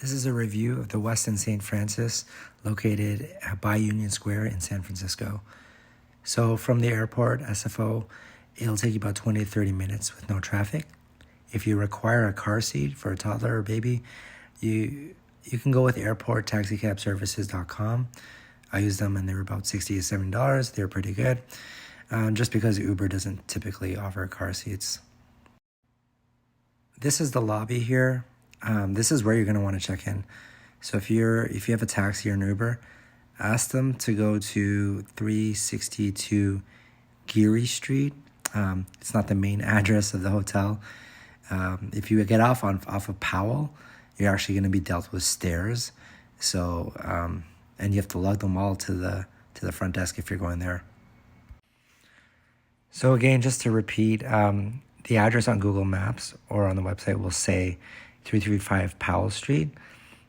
This is a review of the Westin St. Francis, located by Union Square in San Francisco. So from the airport, SFO, it'll take you about 20 to 30 minutes with no traffic. If you require a car seat for a toddler or baby, you can go with airporttaxicabservices.com. I used them and they were about $60 to $70. They're pretty good, just because Uber doesn't typically offer car seats. This is the lobby here. This is where you're going to want to check in. So if you have a taxi or an Uber, ask them to go to 362 Geary Street. It's not the main address of the hotel. If you get off of Powell, you're actually going to be dealt with stairs. So and you have to lug them all to the front desk if you're going there. So again, just to repeat, the address on Google Maps or on the website will say 335 Powell Street.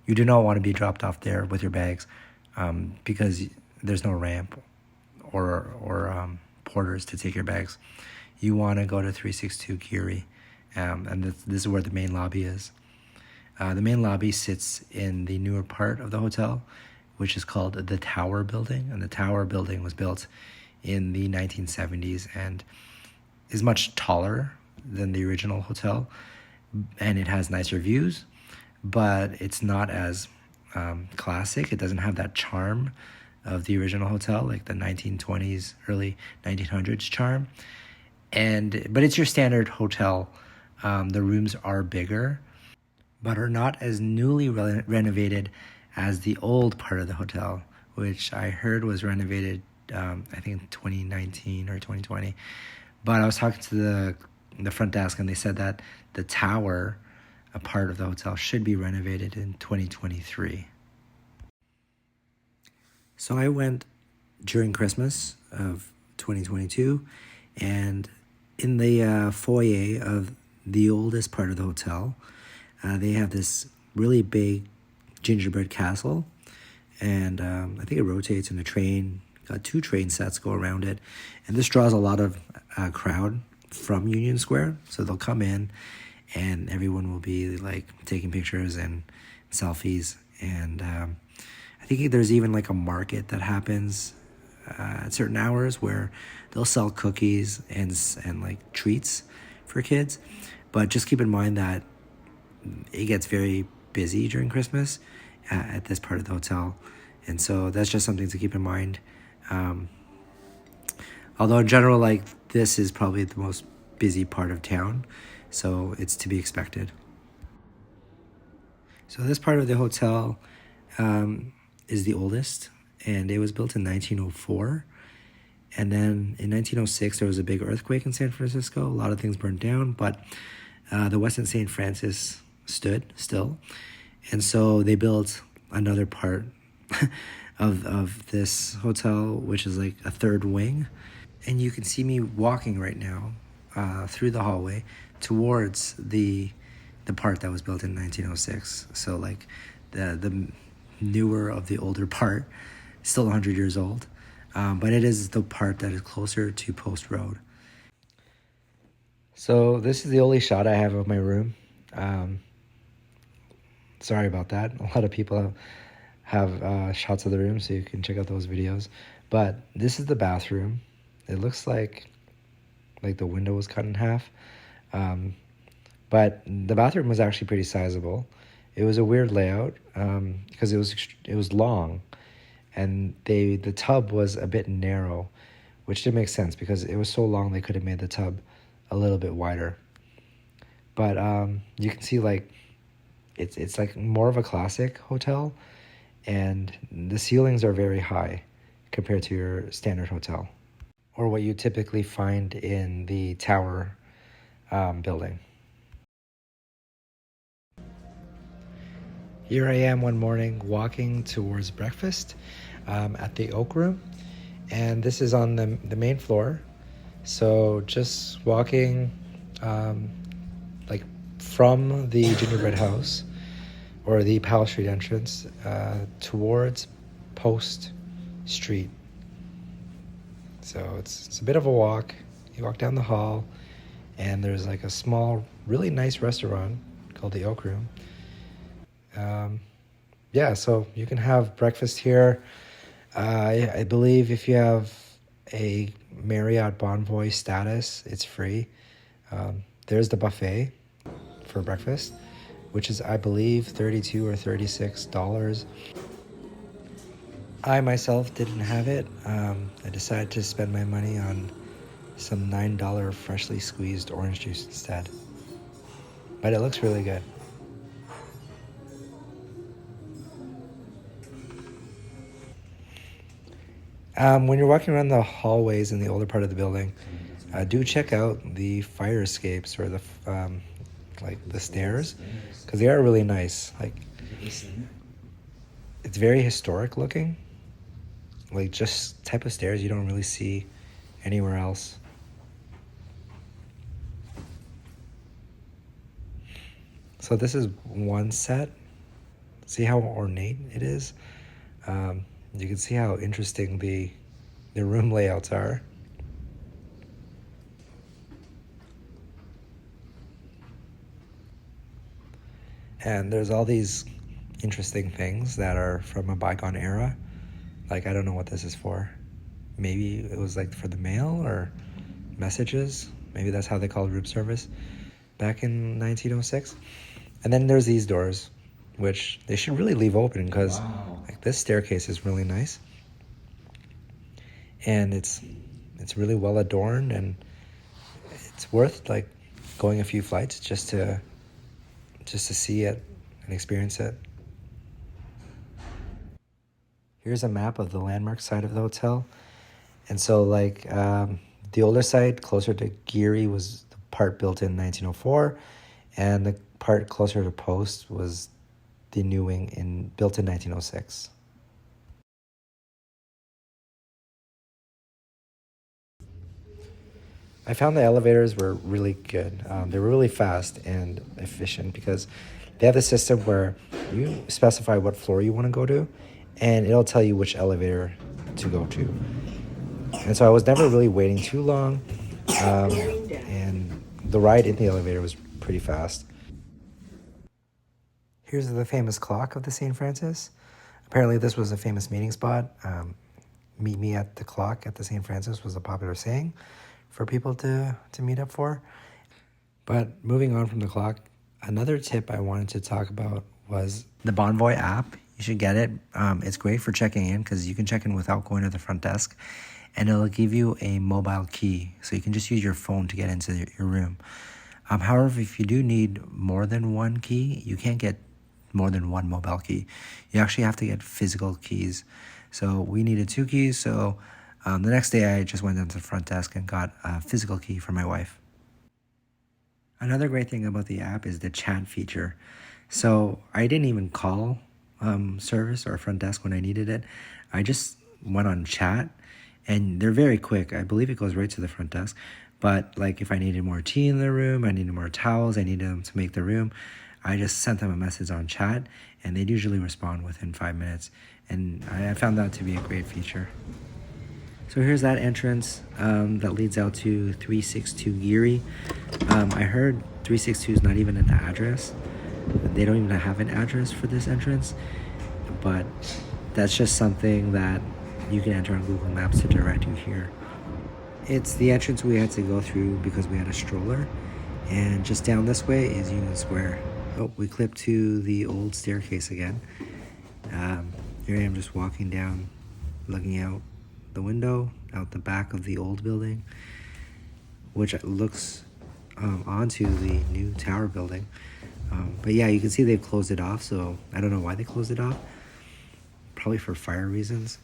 You do not want to be dropped off there with your bags because there's no ramp or porters to take your bags. You want to go to 362 Geary, and this is where the main lobby is. The main lobby sits in the newer part of the hotel, which is called the Tower Building, and the Tower Building was built in the 1970s and is much taller than the original hotel, and it has nicer views, but it's not as classic. It doesn't have that charm of the original hotel, like the 1920s, early 1900s charm. But it's your standard hotel. The rooms are bigger, but are not as newly renovated as the old part of the hotel, which I heard was renovated, I think in 2019 or 2020. But I was talking to the front desk, and they said that the tower, a part of the hotel, should be renovated in 2023. So I went during Christmas of 2022, and in the foyer of the oldest part of the hotel, they have this really big gingerbread castle, and I think it rotates in a train. Got 2 train sets go around it, and this draws a lot of crowd from Union Square. So they'll come in, and everyone will be like taking pictures and selfies. And I think there's even like a market that happens at certain hours where they'll sell cookies and like treats for kids. But just keep in mind that it gets very busy during Christmas at this part of the hotel, and so that's just something to keep in mind. Although in general, like, this is probably the most busy part of town, so it's to be expected. So this part of the hotel is the oldest, and it was built in 1904. And then in 1906, there was a big earthquake in San Francisco. A lot of things burned down, but the Westin St. Francis stood still. And so they built another part of this hotel, which is like a third wing. And you can see me walking right now through the hallway towards the part that was built in 1906. So like the newer of the older part, still 100 years old. But it is the part that is closer to Post Road. So this is the only shot I have of my room. Sorry about that. A lot of people have shots of the room, so you can check out those videos. But this is the bathroom. It looks like the window was cut in half. But the bathroom was actually pretty sizable. It was a weird layout because it was long, and the tub was a bit narrow, which didn't make sense because it was so long they could have made the tub a little bit wider. But you can see like it's like more of a classic hotel, and the ceilings are very high compared to your standard hotel or what you typically find in the Tower building. Here I am one morning walking towards breakfast at the Oak Room, and this is on the main floor. So just walking like from the gingerbread house or the Powell Street entrance towards Post Street. So it's a bit of a walk. You walk down the hall, and there's like a small, really nice restaurant called the Oak Room. Yeah, so you can have breakfast here. I believe if you have a Marriott Bonvoy status, it's free. There's the buffet for breakfast, which is, I believe, $32 or $36. I myself didn't have it. I decided to spend my money on some $9 freshly squeezed orange juice instead. But it looks really good. When you're walking around the hallways in the older part of the building, do check out the fire escapes or the like the stairs, because they are really nice. Like, it's very historic looking. Like, just type of stairs you don't really see anywhere else. So this is one set. See how ornate it is? You can see how interesting the room layouts are. And there's all these interesting things that are from a bygone era. Like, I don't know what this is for. Maybe it was like for the mail or messages. Maybe that's how they called room service back in 1906. And then there's these doors, which they should really leave open because like this staircase is really nice. And it's really well adorned, and it's worth like going a few flights just to see it and experience it. Here's a map of the landmark side of the hotel. And so like the older side closer to Geary was the part built in 1904, and the part closer to Post was the new wing built in 1906. I found the elevators were really good. They were really fast and efficient because they have a system where you specify what floor you want to go to, and it'll tell you which elevator to go to. And so I was never really waiting too long, and the ride in the elevator was pretty fast. Here's the famous clock of the St. Francis. Apparently this was a famous meeting spot. Meet me at the clock at the St. Francis was a popular saying for people to meet up for. But moving on from the clock, another tip I wanted to talk about was the Bonvoy app. You should get it. It's great for checking in because you can check in without going to the front desk, and it'll give you a mobile key. So you can just use your phone to get into your room. However, if you do need more than one key, you can't get more than one mobile key. You actually have to get physical keys. So we needed 2 keys. So the next day I just went down to the front desk and got a physical key for my wife. Another great thing about the app is the chat feature. So I didn't even call service or front desk when I needed it. I just went on chat, and they're very quick. I believe it goes right to the front desk. But like if I needed more tea in the room, I needed more towels, I needed them to make the room, I just sent them a message on chat, and they'd usually respond within 5 minutes. And I found that to be a great feature. So here's that entrance that leads out to 362 Geary. I heard 362 is not even an address. They don't even have an address for this entrance, but that's just something that you can enter on Google Maps to direct you here. It's the entrance we had to go through because we had a stroller, and just down this way is Union Square. Oh, we clipped to the old staircase again. Here I am just walking down, looking out the window, out the back of the old building, which looks onto the new tower building. But yeah, you can see they've closed it off, so I don't know why they closed it off. Probably for fire reasons.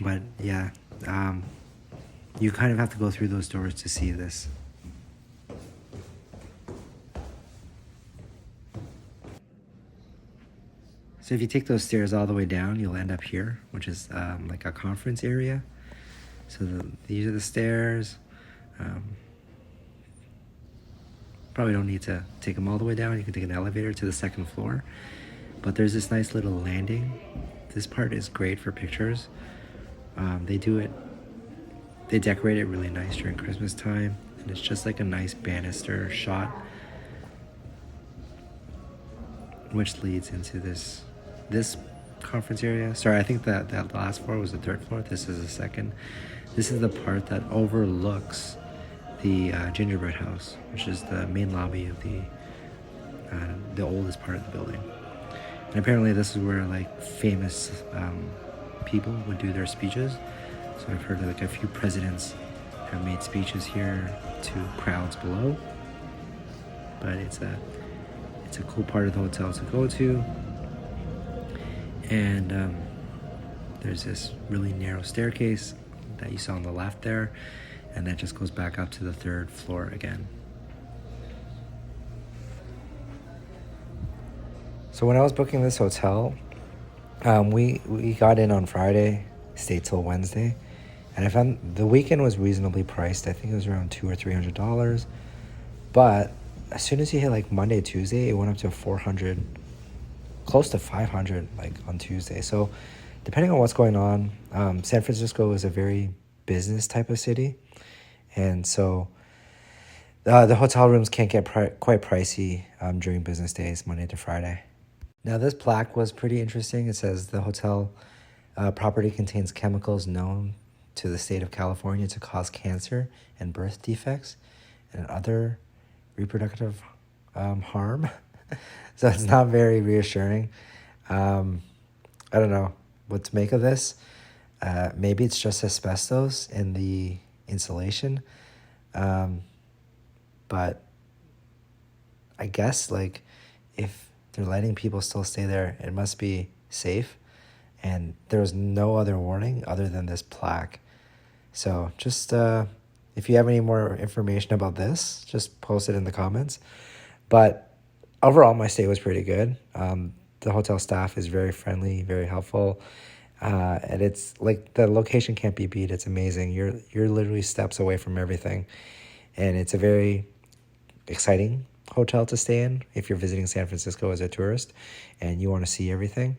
But yeah, you kind of have to go through those doors to see this. So if you take those stairs all the way down, you'll end up here, which is like a conference area. So these are the stairs. Probably don't need to take them all the way down. You can take an elevator to the second floor. But there's this nice little landing. This part is great for pictures. They decorate it really nice during Christmas time, and it's just like a nice banister shot. which leads into this conference area. Sorry, I think that last floor was the third floor. This is the second. This is the part that overlooks the gingerbread house, which is the main lobby of the oldest part of the building. And apparently this is where like famous people would do their speeches. So I've heard like a few presidents have made speeches here to crowds below. But it's a cool part of the hotel to go to. And there's this really narrow staircase that you saw on the left there, and that just goes back up to the third floor again. So when I was booking this hotel, we got in on Friday, stayed till Wednesday, and I found the weekend was reasonably priced. I think it was around $200 or $300, but as soon as you hit like Monday, Tuesday, it went up to 400, close to 500 like on Tuesday. So depending on what's going on, San Francisco is a very business type of city, and so the hotel rooms can't get quite pricey during business days, Monday to Friday. Now this plaque was pretty interesting. It says the hotel property contains chemicals known to the state of California to cause cancer and birth defects and other reproductive harm. So it's not very reassuring. I don't know what to make of this. Maybe it's just asbestos in the insulation. But I guess like if they're letting people still stay there, it must be safe. And there was no other warning other than this plaque. So just if you have any more information about this, just post it in the comments. But overall, my stay was pretty good. The hotel staff is very friendly, very helpful. And it's like the location can't be beat. It's amazing. You're literally steps away from everything. And it's a very exciting hotel to stay in if you're visiting San Francisco as a tourist and you want to see everything.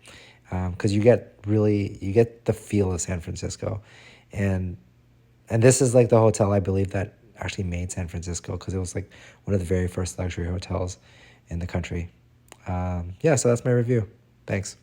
Because you get the feel of San Francisco. And this is like the hotel I believe that actually made San Francisco, because it was like one of the very first luxury hotels in the country. So that's my review. Thanks.